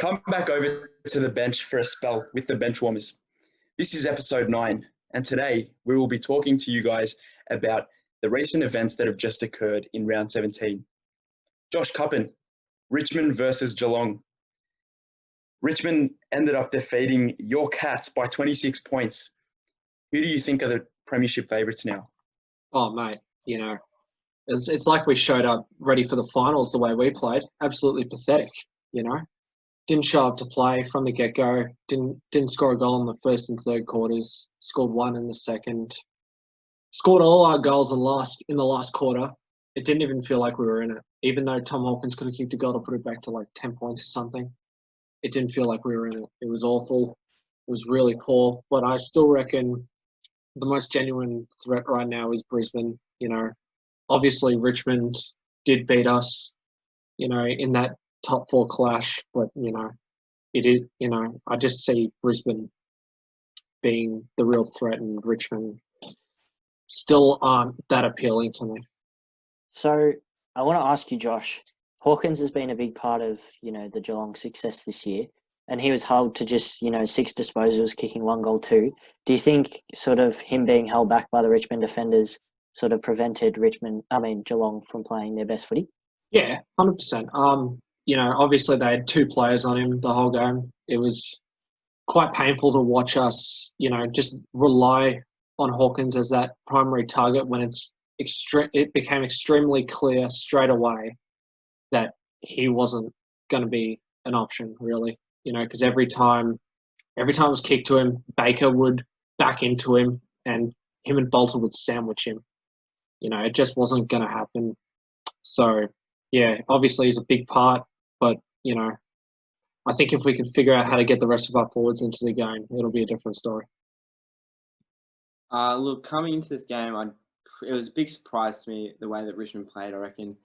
Come back over to the bench for a spell with the Benchwarmers. This is episode 9, and today we will be talking to you guys about the recent events that have just occurred in round 17. Josh Cuppen, Richmond versus Geelong. Richmond ended up defeating your Cats by 26 points. Who do you think are the premiership favourites now? Oh, mate, it's like we showed up ready for the finals the way we played. Absolutely pathetic, Didn't show up to play from the get-go. Didn't score a goal in the first and third quarters. Scored one in the second. Scored all our goals in the last quarter. It didn't even feel like we were in it. Even though Tom Hawkins could have kicked a goal to put it back to like 10 points or something, it didn't feel like we were in it. It was awful. It was really poor. But I still reckon the most genuine threat right now is Brisbane. Obviously Richmond did beat us, in that top four clash, but it is, I just see Brisbane being the real threat, and Richmond still aren't that appealing to me. So I want to ask you, Josh. Hawkins has been a big part of the Geelong success this year, and he was held to just 6 disposals, kicking 1 goal too. Do you think sort of him being held back by the Richmond defenders sort of prevented Geelong from playing their best footy? Yeah, 100%. Obviously they had 2 players on him the whole game. It was quite painful to watch us, just rely on Hawkins as that primary target when it became extremely clear straight away that he wasn't going to be an option, really. Because every time it was kicked to him, Baker would back into him, and him and Bolton would sandwich him. It just wasn't going to happen. So, yeah, obviously he's a big part, but, I think if we can figure out how to get the rest of our forwards into the game, it'll be a different story. Look, coming into this game, it was a big surprise to me the way that Richmond played, I reckon.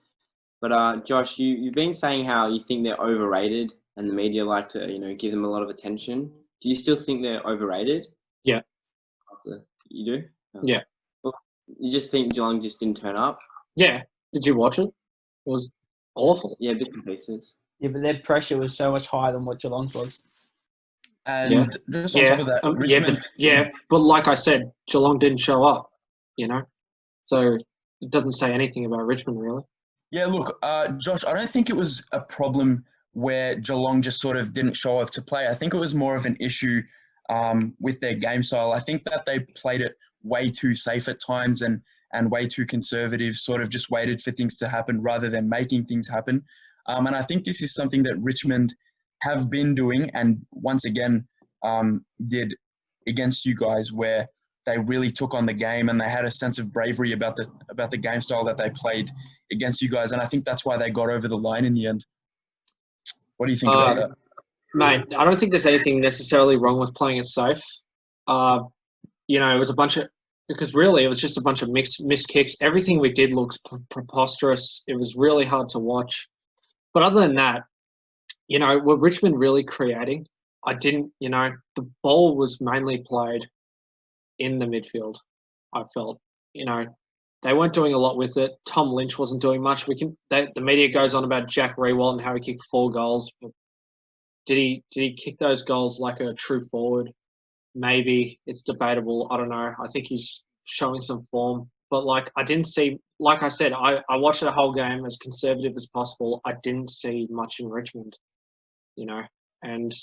But Josh, you've been saying how you think they're overrated and the media like to, give them a lot of attention. Do you still think they're overrated? Yeah. You do? Yeah. Well, you just think Geelong just didn't turn up? Yeah. Did you watch it? It was awful. Yeah, bits and pieces. Yeah, but their pressure was so much higher than what Geelong's was. And just on top of that, Richmond... but like I said, Geelong didn't show up, So it doesn't say anything about Richmond, really. Yeah, look, Josh, I don't think it was a problem where Geelong just sort of didn't show up to play. I think it was more of an issue with their game style. I think that they played it way too safe at times and way too conservative, sort of just waited for things to happen rather than making things happen. And I think this is something that Richmond have been doing and once again did against you guys, where they really took on the game and they had a sense of bravery about the game style that they played against you guys. And I think that's why they got over the line in the end. What do you think about that? Mate, I don't think there's anything necessarily wrong with playing it safe. It was it was just a bunch of missed kicks. Everything we did looks preposterous. It was really hard to watch. But other than that, were Richmond really creating? The ball was mainly played in the midfield, I felt. They weren't doing a lot with it. Tom Lynch wasn't doing much. The media goes on about Jack Rewalt and how he kicked 4 goals. But did he kick those goals like a true forward? Maybe. It's debatable. I don't know. I think he's showing some form. But I didn't see, like I said, I watched the whole game as conservative as possible. I didn't see much in Richmond, and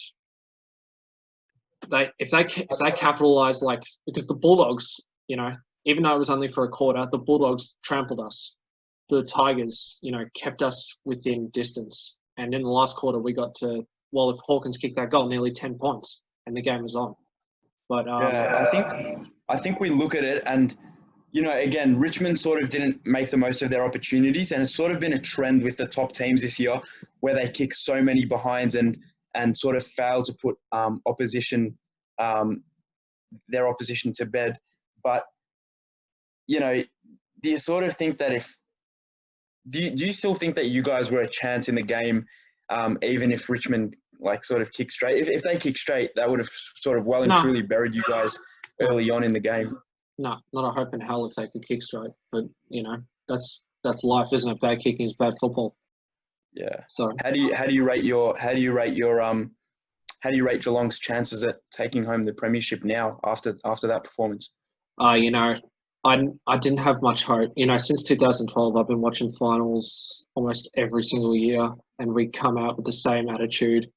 if they capitalise, because the Bulldogs, even though it was only for a quarter, the Bulldogs trampled us. The Tigers, kept us within distance. And in the last quarter, we got to, if Hawkins kicked that goal, nearly 10 points, and the game was on. But I think we look at it and, again, Richmond sort of didn't make the most of their opportunities, and it's sort of been a trend with the top teams this year where they kick so many behinds and sort of fail to put their opposition to bed. But, do you sort of think that do you still think that you guys were a chance in the game, even if Richmond sort of kicked straight? If they kicked straight, that would have sort of well and truly buried you guys early on in the game. No, not a hope in hell if they could kick straight. But, that's life, isn't it? Bad kicking is bad football. Yeah. So How do you rate Geelong's chances at taking home the premiership now after that performance? you know, I didn't have much hope. You know, since 2012, I've been watching finals almost every single year, and we come out with the same attitude.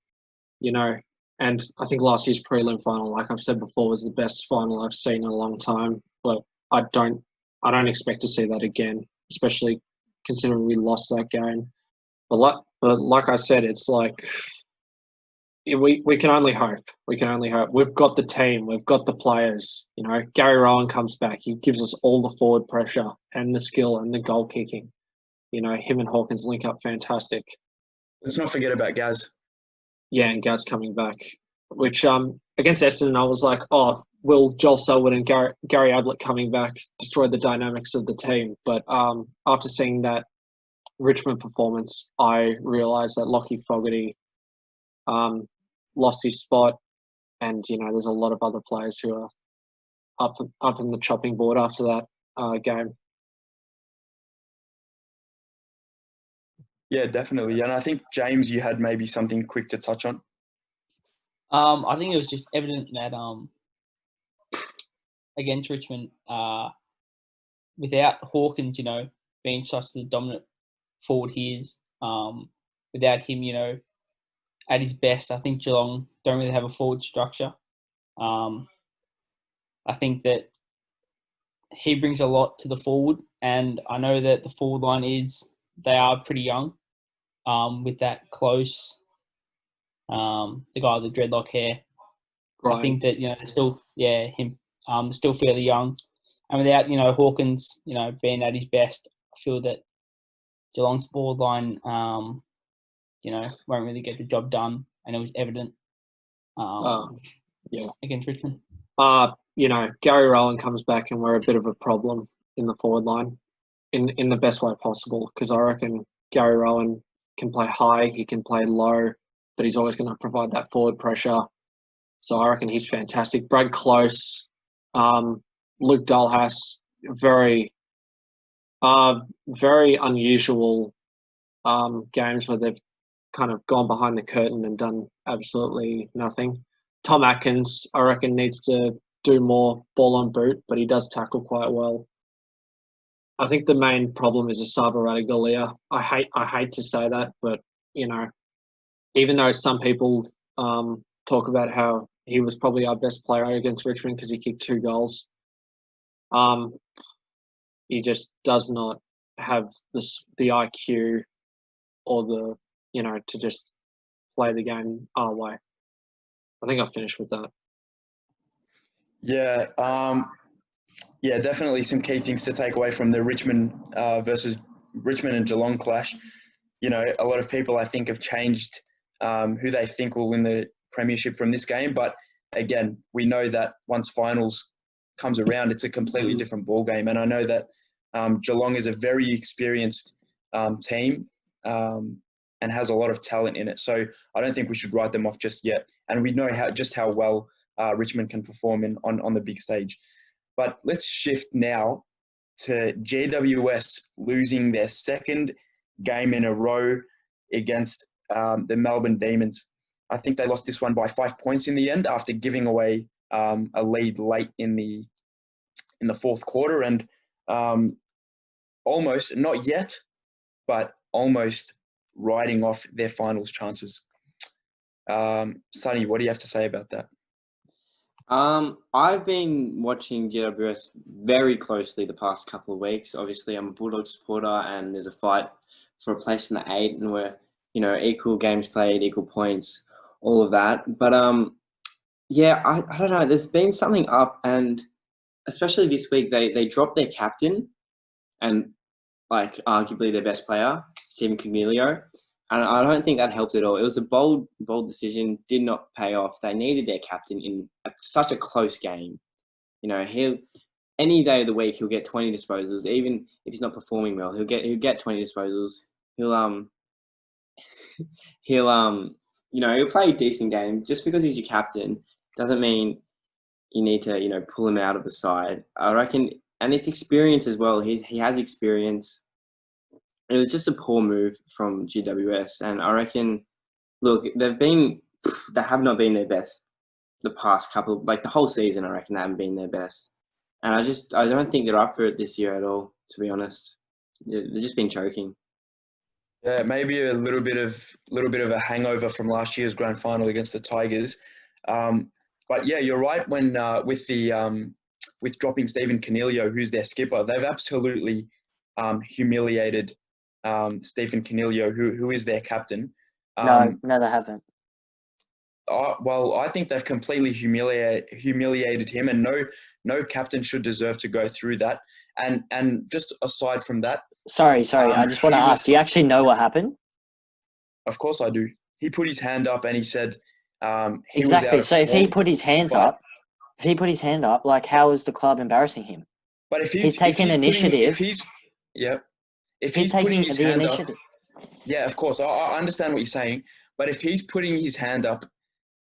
You know, and I think last year's prelim final, like I've said before, was the best final I've seen in a long time. But I don't expect to see that again, especially considering we lost that game. But like I said, it's like we can only hope. We can only hope. We've got the team. We've got the players. You know, Gary Rowan comes back. He gives us all the forward pressure and the skill and the goal kicking. You know, him and Hawkins link up fantastic. Let's not forget about Gaz. Yeah, and Gaz coming back. Which against Essendon, I was like, oh, will Joel Selwood and Gary Ablett coming back destroy the dynamics of the team? But after seeing that Richmond performance, I realised that Lockie Fogarty lost his spot, and you know there's a lot of other players who are up in the chopping board after that game. Yeah, definitely. And I think, James, you had maybe something quick to touch on. I think it was just evident that against Richmond, without Hawkins, you know, being such the dominant forward he is, without him, you know, at his best, I think Geelong don't really have a forward structure. I think that he brings a lot to the forward, and I know that the forward line they are pretty young, with that Close, the guy with the dreadlock hair. Right. I think that, you know, they're still, him, still fairly young. And without, you know, Hawkins, you know, being at his best, I feel that Geelong's forward line, you know, won't really get the job done. And it was evident against Richmond. You know, Gary Rowan comes back and we're a bit of a problem in the forward line in the best way possible, because I reckon Gary Rowan can play high, he can play low, but he's always going to provide that forward pressure. So I reckon he's fantastic. Brad Close, Luke Dalhas, very unusual games where they've kind of gone behind the curtain and done absolutely nothing. Tom Atkins, I reckon, needs to do more ball on boot, but he does tackle quite well. I think the main problem is Asaba Ratugolea. I hate to say that, but you know, even though some people talk about how he was probably our best player against Richmond because he kicked 2 goals, he just does not have the IQ or the, you know, to just play the game our way. I think I'll finish with that. Yeah, definitely some key things to take away from the Richmond versus Richmond and Geelong clash. You know, a lot of people, I think, have changed who they think will win the premiership from this game. But again, we know that once finals comes around, it's a completely different ball game. And I know that Geelong is a very experienced team and has a lot of talent in it. So I don't think we should write them off just yet. And we know how well Richmond can perform on the big stage. But let's shift now to GWS losing their second game in a row against the Melbourne Demons. I think they lost this one by 5 points in the end after giving away a lead late in the fourth quarter, and almost, not yet, but almost writing off their finals chances. Sonny, what do you have to say about that? I've been watching GWS very closely the past couple of weeks. Obviously, I'm a Bulldog supporter, and there's a fight for a place in the 8, and we're, you know, equal games played, equal points, all of that. But yeah, I don't know. There's been something up, and especially this week, they dropped their captain and like arguably their best player, Stephen Coniglio. And I don't think that helped at all. It was a bold decision, did not pay off. They needed their captain in such a close game. You know, any day of the week he'll get 20 disposals. Even if he's not performing well, he'll get 20 disposals. He'll you know, he'll play a decent game. Just because he's your captain doesn't mean you need to, you know, pull him out of the side. I reckon, and it's experience as well. He has experience. it was just a poor move from GWS, and I reckon, look, they have not been their best the past couple, like the whole season. I reckon they haven't been their best, and I don't think they're up for it this year at all. To be honest, they've just been choking. Yeah, maybe a little bit of a hangover from last year's grand final against the Tigers. But yeah, you're right. When with dropping Stephen Coniglio, who's their skipper, they've absolutely humiliated Stephen Coniglio, who is their captain. No, they haven't. Well, I think they've completely humiliated him, and no captain should deserve to go through that. And just aside from that, Sorry. I just want to ask. Do you actually know what happened? Of course, I do. He put his hand up and he said, he exactly. was So if he form, put his hands up, like how is the club embarrassing him? But if he's taking initiative, if he's taking putting his the hand initiative. up, yeah, of course, I understand what you're saying. But if he's putting his hand up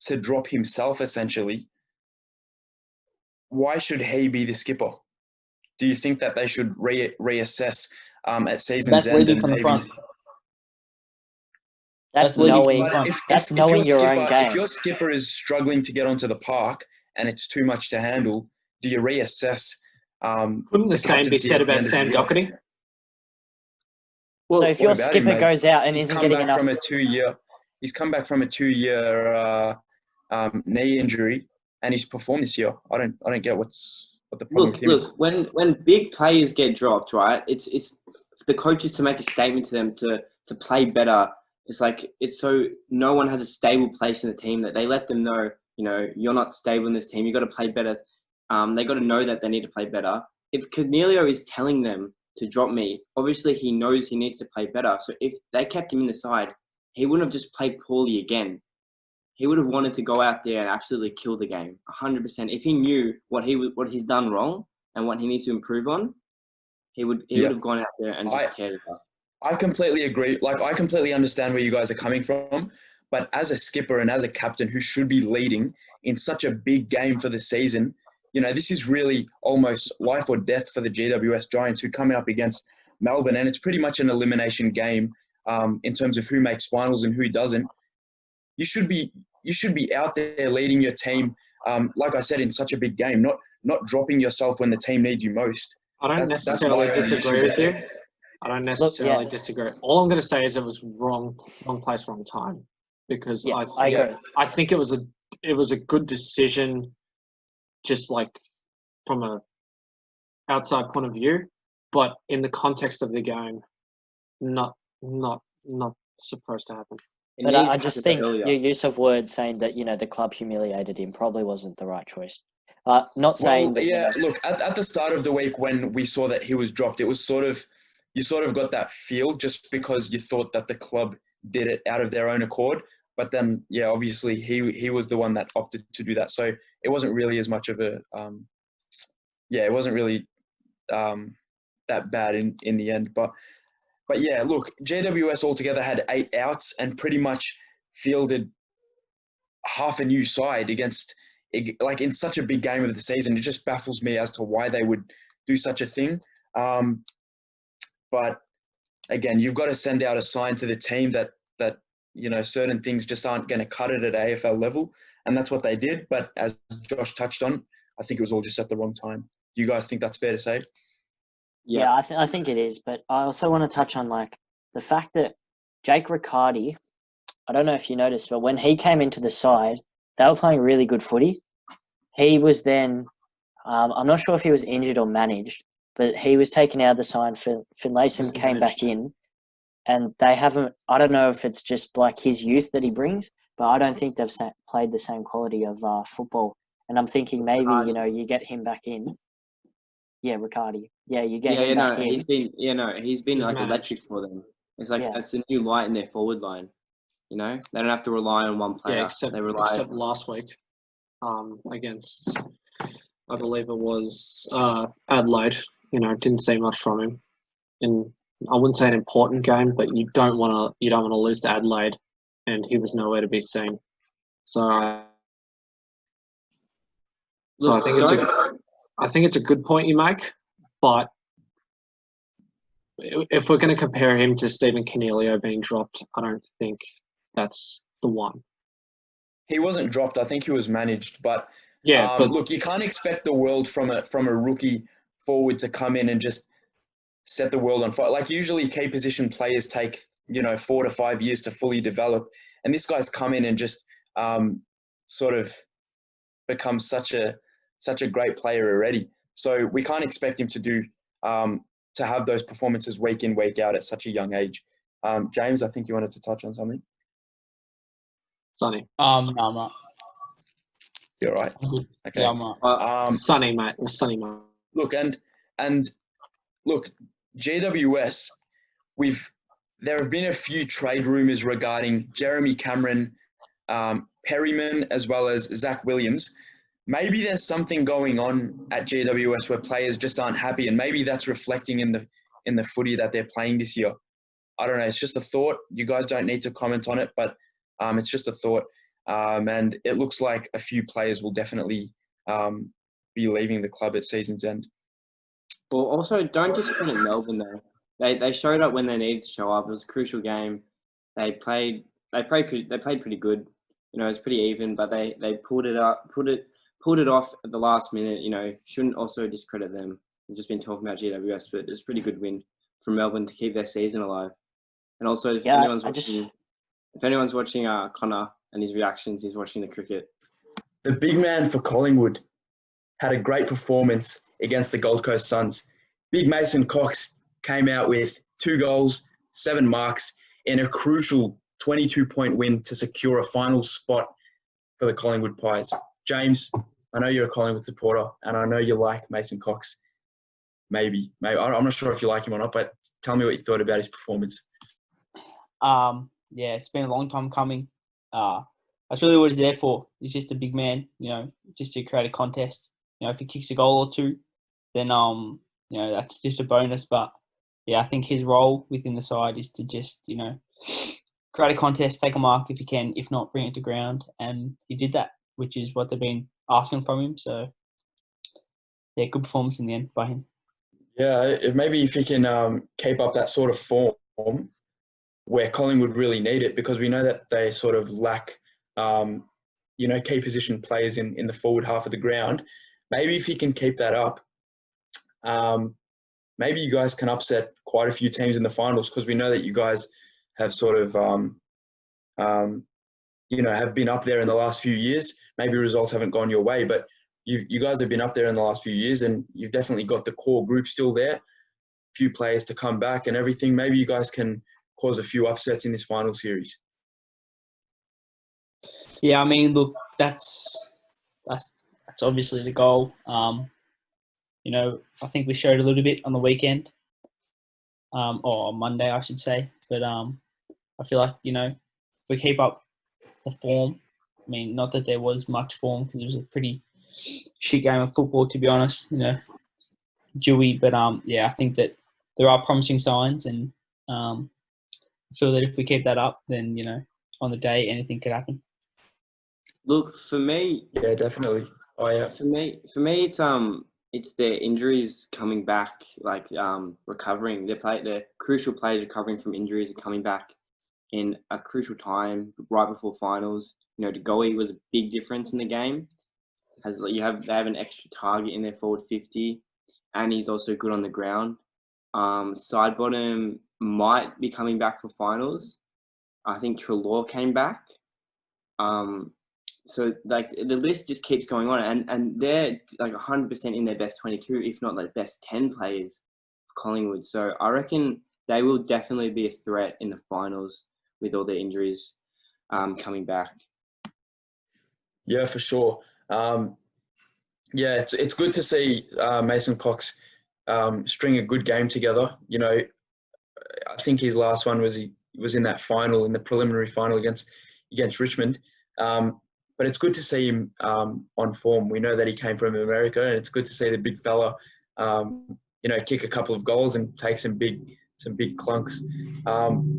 to drop himself, essentially, why should he be the skipper? Do you think that they should reassess at season's end? Leading from the front. That's knowing your own game. If your skipper is struggling to get onto the park and it's too much to handle, do you reassess? Couldn't the same be said about Sam Doherty? Well, so if your skipper goes out and isn't getting enough, he's come back from a 2-year knee injury and he's performed this year. I don't get what the problem is. Look, when big players get dropped, right? It's the coaches to make a statement to them to play better. It's so no one has a stable place in the team, that they let them know, you're not stable in this team. You got to play better. They got to know that they need to play better. If Coniglio is telling them to drop me, obviously he knows he needs to play better. So if they kept him in the side, he wouldn't have just played poorly again. He would have wanted to go out there and absolutely kill the game, 100%. If he knew what he's done wrong and what he needs to improve on, he would have gone out there and just teared it up. I completely agree. I completely understand where you guys are coming from. But as a skipper and as a captain who should be leading in such a big game for the season, this is really almost life or death for the GWS Giants, who come up against Melbourne. And it's pretty much an elimination game in terms of who makes finals and who doesn't. You should be out there leading your team, like I said, in such a big game, not dropping yourself when the team needs you most. I don't necessarily disagree with you. I don't necessarily disagree. All I'm going to say is it was wrong place, wrong time. Because I think it was a good decision, just like from a outside point of view, but in the context of the game, not supposed to happen. But I just think your use of words saying that the club humiliated him probably wasn't the right choice. Not saying that. Look, at the start of the week when we saw that he was dropped, it was you sort of got that feel just because you thought that the club did it out of their own accord. But then, obviously he was the one that opted to do that. So it wasn't really as much of a, it wasn't really that bad in the end. But yeah, look, GWS altogether had 8 outs and pretty much fielded half a new side against, in such a big game of the season. It just baffles me as to why they would do such a thing. But again, you've got to send out a sign to the team that certain things just aren't going to cut it at AFL level. And that's what they did. But as Josh touched on, I think it was all just at the wrong time. Do you guys think that's fair to say? Yeah, I think it is. But I also want to touch on the fact that Jake Riccardi, I don't know if you noticed, but when he came into the side, they were playing really good footy. He was then, I'm not sure if he was injured or managed, but he was taken out of the side. Finlayson came back in. And they haven't, I don't know if it's just his youth that he brings, but I don't think they've played the same quality of football. And I'm thinking maybe, you get him back in. Yeah, Riccardi. Yeah, you get him back in. He's been electric for them. It's it's a new light in their forward line. They don't have to rely on one player. Yeah, except last week against, I believe it was Adelaide. Didn't see much from him. And I wouldn't say an important game, but you don't want to lose to Adelaide, and he was nowhere to be seen. So I think it's a good point you make, but if we're going to compare him to Stephen Coniglio being dropped, I don't think that's the one. He wasn't dropped. I think he was managed. But Yeah, but look, you can't expect the world from a rookie forward to come in and just set the world on fire. Like usually key position players take, 4 to 5 years to fully develop. And this guy's come in and just sort of become such a great player already. So we can't expect him to have those performances week in, week out at such a young age. James, I think you wanted to touch on something. Sonny. No, I'm not. You're right. I'm good. Okay. Yeah, I'm not. Sonny, mate. It was Sonny, mate. Look, and look, GWS, there have been a few trade rumours regarding Jeremy Cameron, Perryman, as well as Zach Williams. Maybe there's something going on at GWS where players just aren't happy, and maybe that's reflecting in the footy that they're playing this year. I don't know. It's just a thought. You guys don't need to comment on it, but it's just a thought. And it looks like a few players will definitely be leaving the club at season's end. Well, also don't discredit Melbourne though. They showed up when they needed to show up. It was a crucial game. They played pretty good. It was pretty even, but they pulled it off at the last minute. Shouldn't also discredit them. We've just been talking about GWS, but it's a pretty good win from Melbourne to keep their season alive. And also, if anyone's watching Connor and his reactions, he's watching the cricket. The big man for Collingwood had a great performance against the Gold Coast Suns. Big Mason Cox came out with 2 goals, 7 marks in a crucial 22-point win to secure a final spot for the Collingwood Pies. James, I know you're a Collingwood supporter, and I know you like Mason Cox. Maybe. I'm not sure if you like him or not, but tell me what you thought about his performance. Yeah, it's been a long time coming. That's really what he's there for. He's just a big man, just to create a contest. If he kicks a goal or 2, then that's just a bonus. But yeah, I think his role within the side is to just create a contest, take a mark if he can. If not, bring it to ground, and he did that, which is what they've been asking from him. So yeah, good performance in the end by him. Yeah, if he can keep up that sort of form where Collingwood really need it, because we know that they sort of lack, key position players in the forward half of the ground. Maybe if he can keep that up, maybe you guys can upset quite a few teams in the finals, because we know that you guys have sort of, have been up there in the last few years. Maybe results haven't gone your way, but you guys have been up there in the last few years, and you've definitely got the core group still there. Few players to come back and everything. Maybe you guys can cause a few upsets in this final series. Yeah, I mean, look, that's obviously the goal. I think we showed a little bit on the weekend, or on Monday, I should say. But I feel like if we keep up the form, I mean, not that there was much form because it was a pretty shit game of football, to be honest. Dewy, but I think that there are promising signs, and I feel that if we keep that up, then on the day anything could happen. Look, for me, yeah, definitely. Oh yeah. For me, it's their injuries coming back, recovering. Their crucial players recovering from injuries and coming back in a crucial time right before finals. Degoe was a big difference in the game. They have an extra target in their forward 50, and he's also good on the ground. Sidebottom might be coming back for finals. I think Treloar came back. So the list just keeps going on, and they're 100% in their best 22, if not the best 10 players for Collingwood. So I reckon they will definitely be a threat in the finals with all their injuries coming back. Yeah, for sure. It's good to see Mason Cox string a good game together. I think his last one was in that final, in the preliminary final against Richmond. But it's good to see him on form. We know that he came from America, and it's good to see the big fella, kick a couple of goals and take some big clunks.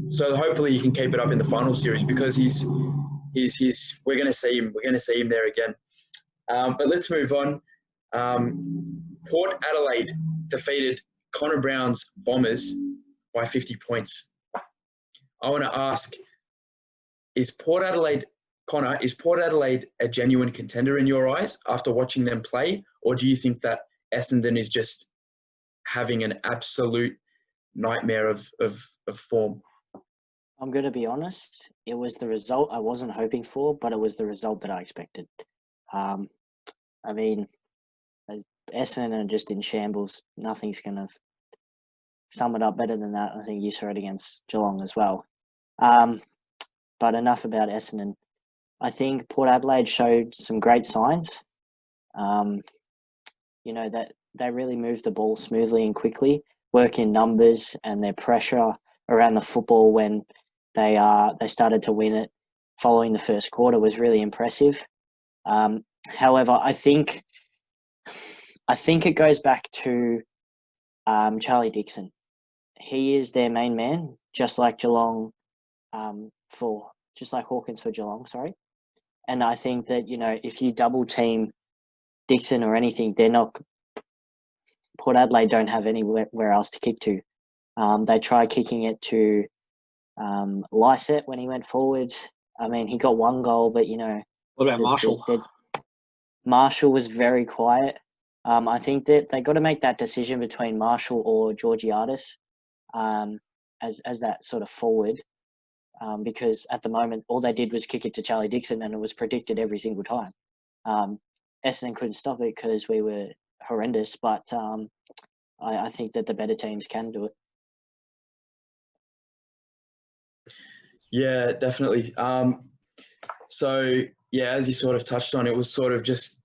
So hopefully he can keep it up in the final series, because we're going to see him. We're going to see him there again. But let's move on. Port Adelaide defeated Connor Brown's Bombers by 50 points. I want to ask, is Port Adelaide a genuine contender in your eyes after watching them play? Or do you think that Essendon is just having an absolute nightmare of form? I'm going to be honest. It was the result I wasn't hoping for, but it was the result that I expected. I mean, Essendon are just in shambles. Nothing's going to sum it up better than that. I think you saw it against Geelong as well. But enough about Essendon. I think Port Adelaide showed some great signs. That they really moved the ball smoothly and quickly, work in numbers, and their pressure around the football when they started to win it following the first quarter was really impressive. However, I think it goes back to Charlie Dixon. He is their main man, just like Geelong just like Hawkins for Geelong, sorry. And I think that, if you double team Dixon or anything, Port Adelaide don't have anywhere else to kick to. They tried kicking it to Lysett when he went forward. I mean, he got one goal, but, What about Marshall? Marshall was very quiet. I think that they got to make that decision between Marshall or Georgiades as that sort of forward. Because at the moment, all they did was kick it to Charlie Dixon, and it was predicted every single time. Essendon couldn't stop it because we were horrendous, but I think that the better teams can do it. Yeah, definitely. So, as you sort of touched on, it was sort of just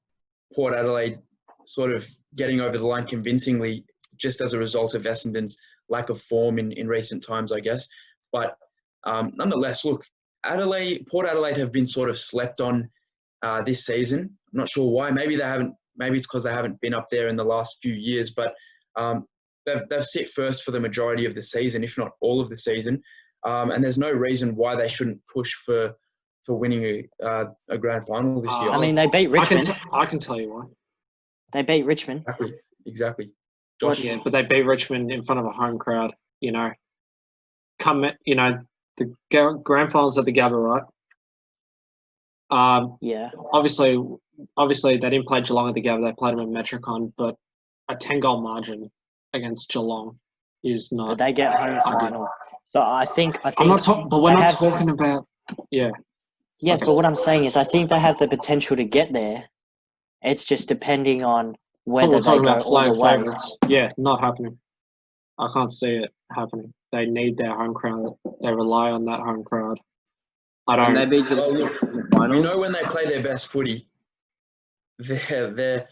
Port Adelaide sort of getting over the line convincingly just as a result of Essendon's lack of form in recent times, I guess. But nonetheless, look, Port Adelaide have been sort of slept on this season. I'm not sure why. Maybe it's because they haven't been up there in the last few years, but they've sit first for the majority of the season, if not all of the season. And there's no reason why they shouldn't push for winning a grand final this year. I mean, they beat Richmond. I can tell you why. They beat Richmond. Exactly. Josh. Yeah, but they beat Richmond in front of a home crowd. The grand finals at the Gabba, right? Yeah. Obviously, they didn't play Geelong at the Gabba. They played them at Metricon, but a 10-goal margin against Geelong is not. But they get home final. So I think. I'm not talking, but we're not talking about. Yeah. Yes, okay. But what I'm saying is, I think they have the potential to get there. It's just depending on whether they go all the way. Favorites. Yeah, not happening. I can't see it happening. They need their home crowd. They rely on that home crowd. I don't. And they beat Geelong in the finals. When they play their best footy, they're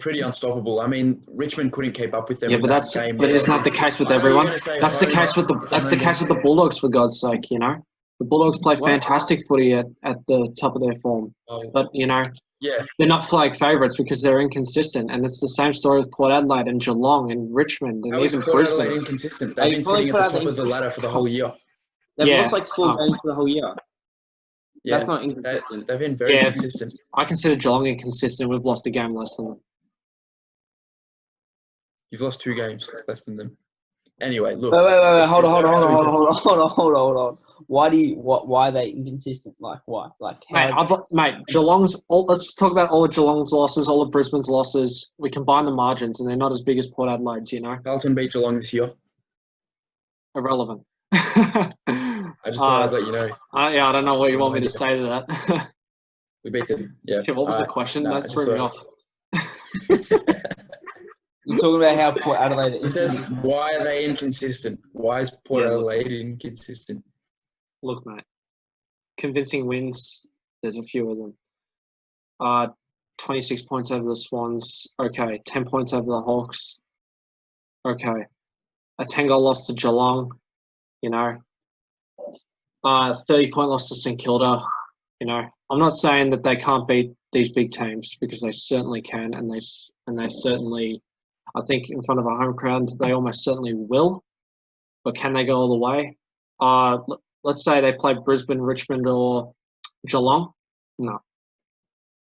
pretty unstoppable. I mean, Richmond couldn't keep up with them. Yeah, but isn't that the case with everyone? That's the case with the Bulldogs, for God's sake. The Bulldogs play fantastic footy at the top of their form, but they're not flag favourites because they're inconsistent, and it's the same story with Port Adelaide and Geelong and Richmond and even Port Brisbane. Adelaide inconsistent. They've been sitting at the top of the ladder for the whole year. They've lost like 4 games for the whole year. Yeah, that's not inconsistent. They've been very consistent. I consider Geelong inconsistent. We've lost a game less than them. You've lost 2 games less than them. Anyway, look. Wait. Hold on. Why are they inconsistent? Like, why? Like, mate, Geelong's. Let's talk about all of Geelong's losses, all of Brisbane's losses. We combine the margins, and they're not as big as Port Adelaide's. Carlton beat Geelong this year. Irrelevant. I just thought I'd let you know. I don't know what you want me to say to that. We beat them. Yeah. Okay, what was the question? That threw me off. You're talking about how Port Adelaide is. He said, why are they inconsistent? Why is Port Adelaide inconsistent? Look, mate. Convincing wins, there's a few of them. 26 points over the Swans. Okay. 10 points over the Hawks. Okay. A 10-goal loss to Geelong. 30-point loss to St Kilda. I'm not saying that they can't beat these big teams because they certainly can, and they certainly, I think, in front of a home crowd, they almost certainly will. But can they go all the way? Let's say they play Brisbane, Richmond, or Geelong. No,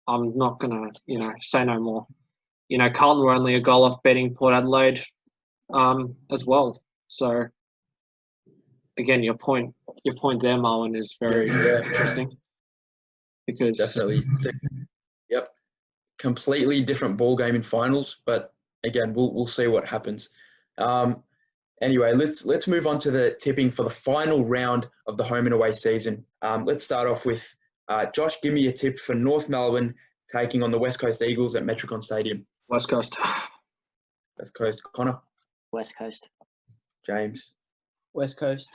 I'm not gonna, say no more. Carlton were only a goal off beating Port Adelaide, as well. So again, your point there, Marwan, is very interesting because Definitely. Yep. Completely different ball game in finals, but again, we'll see what happens. Anyway, let's move on to the tipping for the final round of the home and away season. Let's start off with Josh. Give me a tip for North Melbourne taking on the West Coast Eagles at Metricon Stadium. West Coast. West Coast. Connor. West Coast. James. West Coast.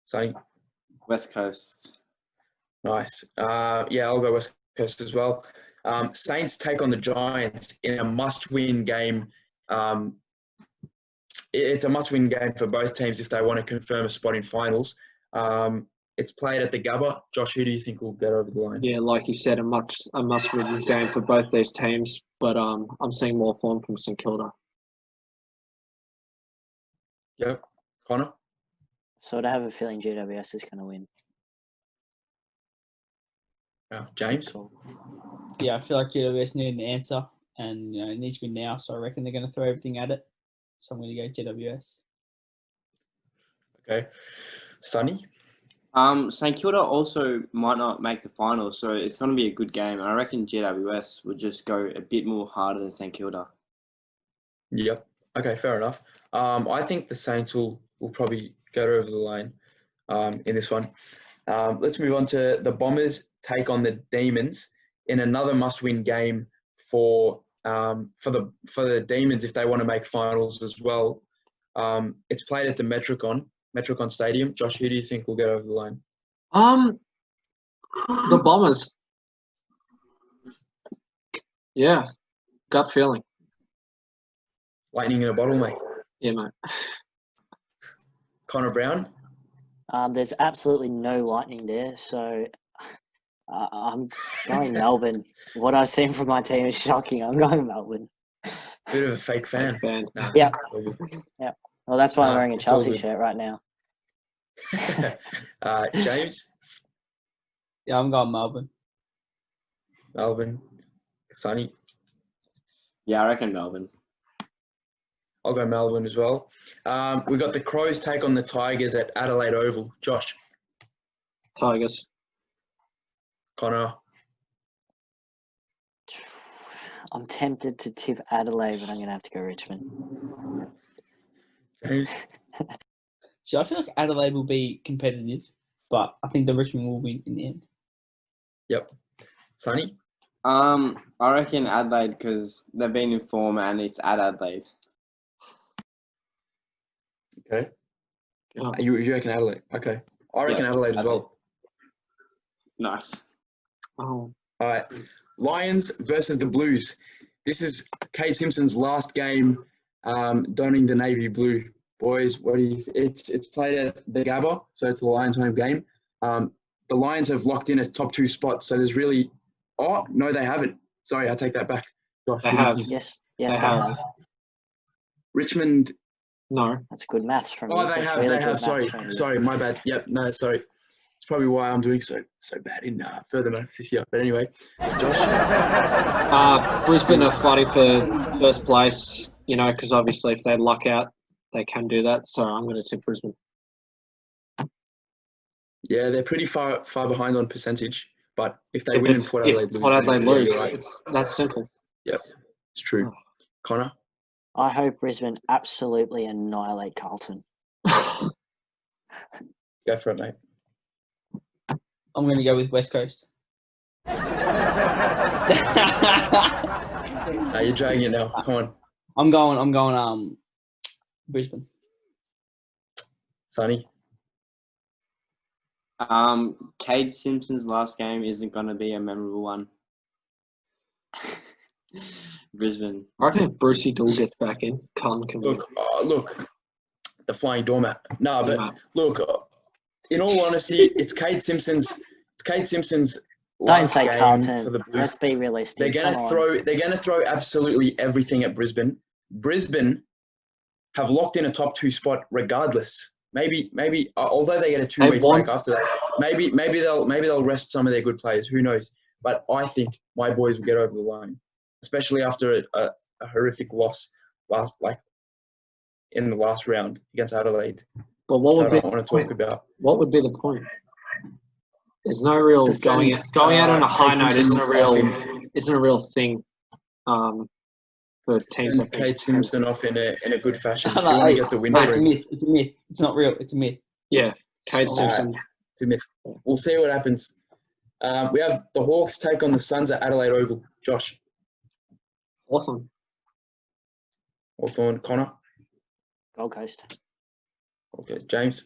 Sonny. West Coast. Nice. Yeah, I'll go West Coast as well. Saints take on the Giants in a must-win game. It's a must-win game for both teams if they want to confirm a spot in finals. It's played at the Gabba. Josh, who do you think will get over the line? Yeah, like you said, a must-win game for both these teams, but I'm seeing more form from St Kilda. Yep. Connor? So I have a feeling GWS is going to win. James? Yeah, I feel like GWS need an answer, and it needs to be now. So I reckon they're going to throw everything at it. So I'm going to go GWS. Okay. Sonny? St Kilda also might not make the final, so it's going to be a good game. And I reckon GWS would just go a bit more harder than St Kilda. Yep. Okay, fair enough. I think the Saints will probably go over the line in this one. Let's move on to the Bombers take on the Demons in another must-win game for the Demons if they want to make finals as well. It's played at the Metricon Stadium. Josh, who do you think will get over the line? The Bombers. Yeah, gut feeling. Lightning in a bottle, mate. Yeah, mate. Connor Brown? There's absolutely no lightning there, so I'm going Melbourne. What I've seen from my team is shocking. I'm going Melbourne. Bit of a fake fan. Fan. Yeah. Well, that's why I'm wearing a it's all Chelsea good. shirt right now. James? Yeah, I'm going Melbourne. Melbourne? Sonny? Yeah, I reckon Melbourne. I'll go Melbourne as well. We've got the Crows take on the Tigers at Adelaide Oval. Josh? Tigers. Connor? I'm tempted to tip Adelaide, but I'm going to have to go Richmond. James? So I feel like Adelaide will be competitive, but I think the Richmond will win in the end. Yep. Sonny? I reckon Adelaide because they've been in form and it's at Adelaide. Okay. Yeah. You reckon Adelaide? Okay. I reckon Adelaide as well. Nice. Oh. All right. Lions versus the Blues. This is Kate Simpson's last game donning the navy blue. Boys, what do you it's played at the Gabba, so it's the Lions' home game. The Lions have locked in a top 2 spot, so there's really... Oh, no, they haven't. Sorry, I take that back. Josh, They have. Yes, They they have. Richmond... No. That's good maths from you. Oh, they That's have. really They good have. maths Sorry. from you. Sorry, my bad. Yep. No, sorry. It's probably why I'm doing so bad in further maths this year. But anyway, Josh. Brisbane are fighting for first place, because obviously if they luck out, they can do that. So I'm going to tip Brisbane. Yeah, they're pretty far behind on percentage. But if they win and Port Adelaide lose, Port Adelaide yeah, lose, you're right. it's that simple. Yep, it's true. Connor? I hope Brisbane absolutely annihilate Carlton. Go for it, mate. I'm going to go with West Coast. You're dragging it now. Come on. I'm going Brisbane. Sonny? Cade Simpson's last game isn't going to be a memorable one. Brisbane. I reckon if Brucey Dool gets back in, Cullen can win. Look, the flying doormat. No, but Doormat. look, in all honesty, it's Cade Simpson's Don't last say game Carlton. for the Blues. Let's be realistic. They're gonna throw absolutely everything at Brisbane. Brisbane have locked in a top 2 spot regardless. Maybe although they get a 2-week break after that, maybe they'll rest some of their good players. Who knows? But I think my boys will get over the line, especially after a horrific loss in the last round against Adelaide. But what I would be don't the want to talk point? about. What would be the point? There's no real Just send going out on a high Kate note. Simpson Isn't a real thing for teams. Send Kate Simpson off in a good fashion. If you No, want to hey, get the win mate, for it's a him. myth. It's a myth. It's not real. It's a myth. Yeah, Kate It's not real. Simpson. It's a myth. We'll see what happens. We have the Hawks take on the Suns at Adelaide Oval. Josh, Awesome. Hawthorn, Connor. Gold Coast. Okay, James,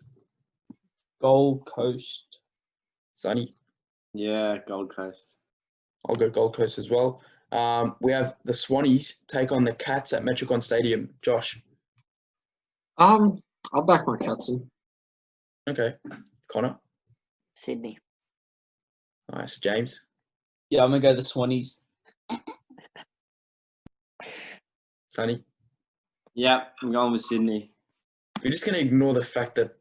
Gold Coast. Sonny. Yeah, Gold Coast. I'll go Gold Coast as well. We have the Swannies take on the Cats at Metricon Stadium. Josh. I'll back my Cats in. Okay. Connor. Sydney. Nice. James. Yeah, I'm gonna go the Swannies. Sonny. Yep, I'm going with Sydney. We're just going to ignore the fact that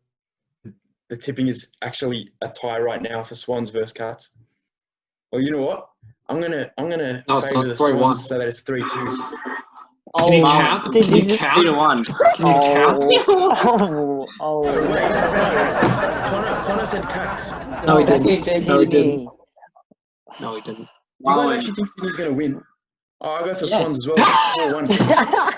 the tipping is actually a tie right now for Swans versus Cats. Well, you know what? I'm gonna No, it's favour not. the 3-1. Swans so that it's 3-2. Can you Oh, count? did Can you you just- count? 3-1. Can you count? Oh, Wait, no. Connor said Cats. No, he That's didn't. what he said. No, he didn't. Sydney. No, he didn't. Do you guys Well, actually think Sydney's going to win? Oh, I'll go for Yes. Swans as well. 4-1.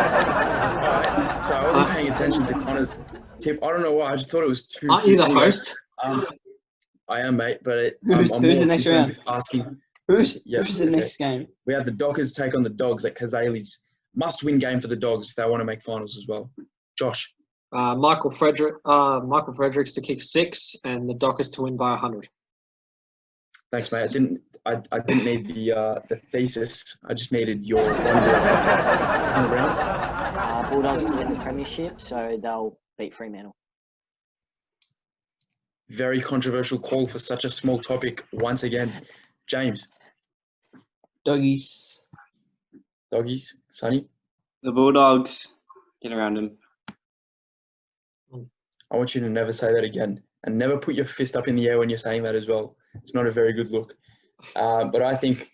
Alright, so I wasn't paying attention to Connor's tip. I don't know why. I just thought it was too. Aren't you the Anyway, host? I am, mate, but Who's I'm the more next concerned round? with asking. Who's Yeah, the okay. next game? We have the Dockers take on the Dogs at Kazali's. Must-win game for the Dogs if they want to make finals as well. Josh. Michael Fredericks to kick 6 and the Dockers to win by 100. Thanks, mate. I didn't need the thesis. I just needed your one-word answer on the round. Bulldogs to win the premiership, so they'll beat Fremantle. Very controversial call for such a small topic once again. James. Doggies. Doggies. Sonny. the Bulldogs. Get around them. I want you to never say that again. And never put your fist up in the air when you're saying that as well. It's not a very good look. But I think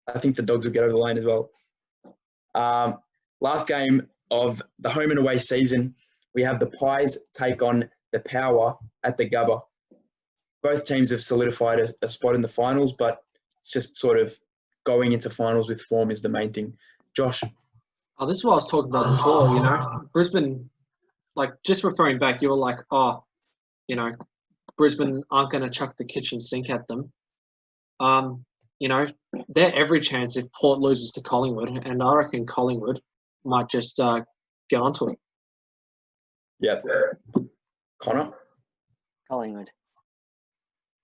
the Dogs will get over the line as well. Last game of the home and away season, we have the Pies take on the Power at the Gabba. Both teams have solidified a spot in the finals, but it's just sort of going into finals with form is the main thing. Josh. Oh, this is what I was talking about before, you know. Brisbane, like, just referring back, you were like, oh, you know, Brisbane aren't going to chuck the kitchen sink at them. You know, they're every chance if Port loses to Collingwood, and I reckon Collingwood might just get onto it. Yep. Connor. Collingwood.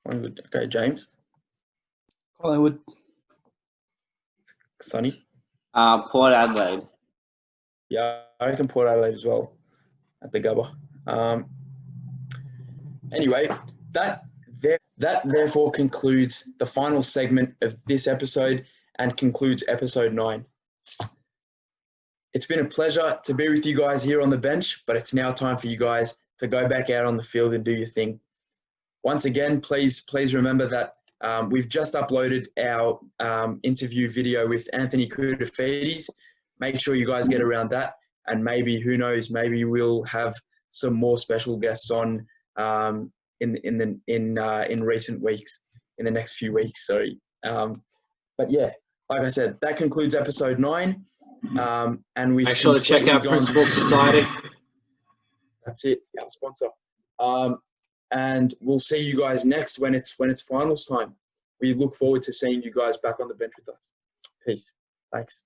Collingwood. Okay, James. Collingwood. Sonny. Port Adelaide. Yeah, I reckon Port Adelaide as well at the Gabba. Anyway, that therefore concludes the final segment of this episode and concludes episode 9. It's been a pleasure to be with you guys here on the bench, but it's now time for you guys to go back out on the field and do your thing. Once again, please remember that we've just uploaded our interview video with Anthony Koutafidis. Make sure you guys get around that, and maybe, who knows, maybe we'll have some more special guests on in recent weeks, in the next few weeks. Sorry, but yeah, like I said, that concludes episode 9. And we Make sure to check out Principal Society. That's it, our sponsor. And we'll see you guys next when it's finals time. We look forward to seeing you guys back on the bench with us. Peace. Thanks.